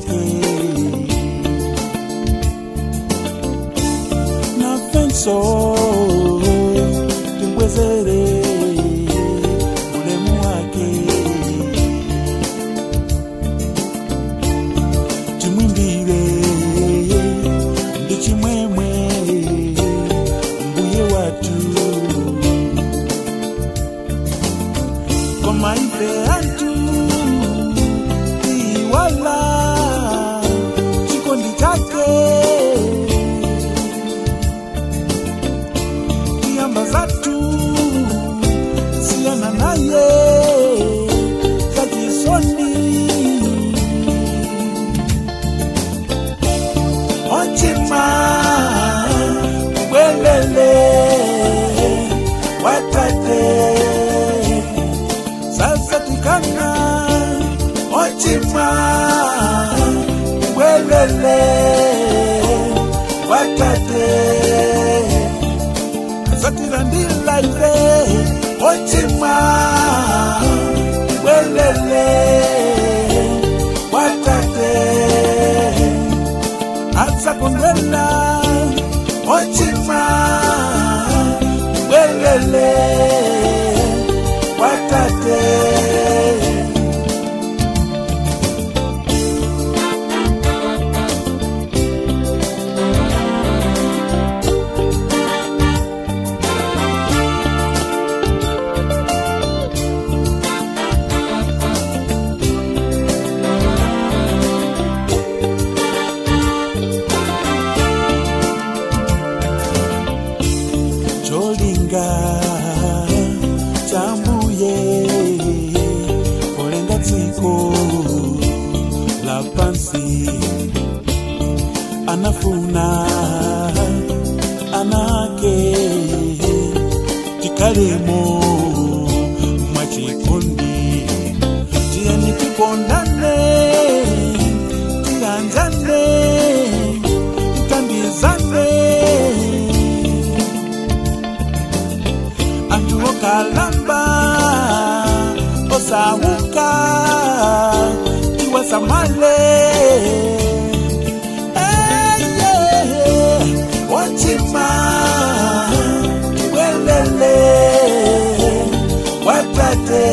wake na fenso tingwezere ulemu wake timwimbire ndi chimwemwe mbuye watu koma ife antu wala chikondi chake kiamba zatu siana naye kajisoni ochima welele watate sasa tikana ochima welele watate satirandila ife ochima welele watate asakondela ochima welele watate chambuye olenga tsiko la pansi anafuna anake tikalemo mwachikundi tiani tikondane tianjane titambizane kalamba osawuka tiwasamale ochima welele watate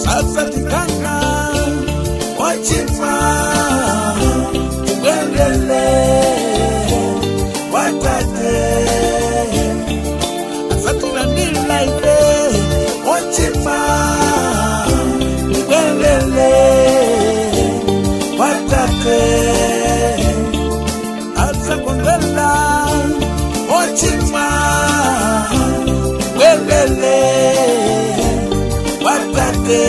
sasa tikana ochima welele watate ochima welele watate asakondela ochima welele watate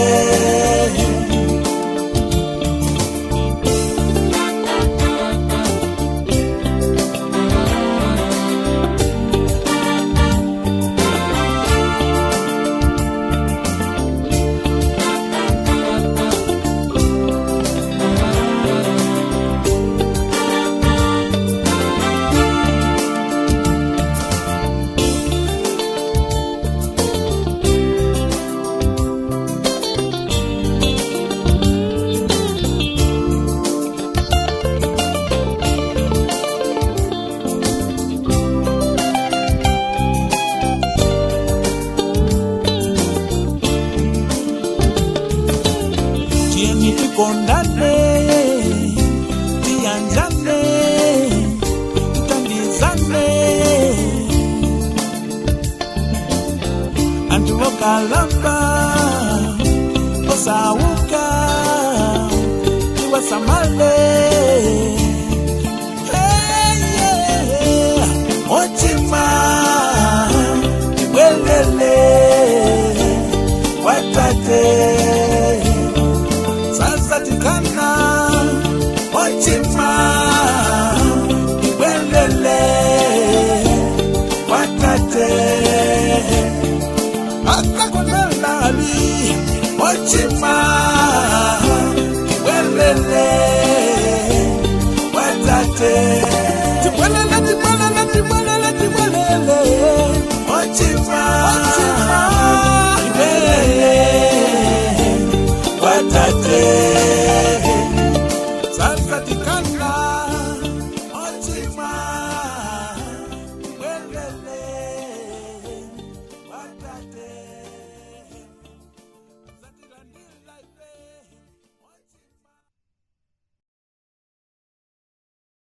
tikondane tianjane tutambizane antu wokalamba osawuka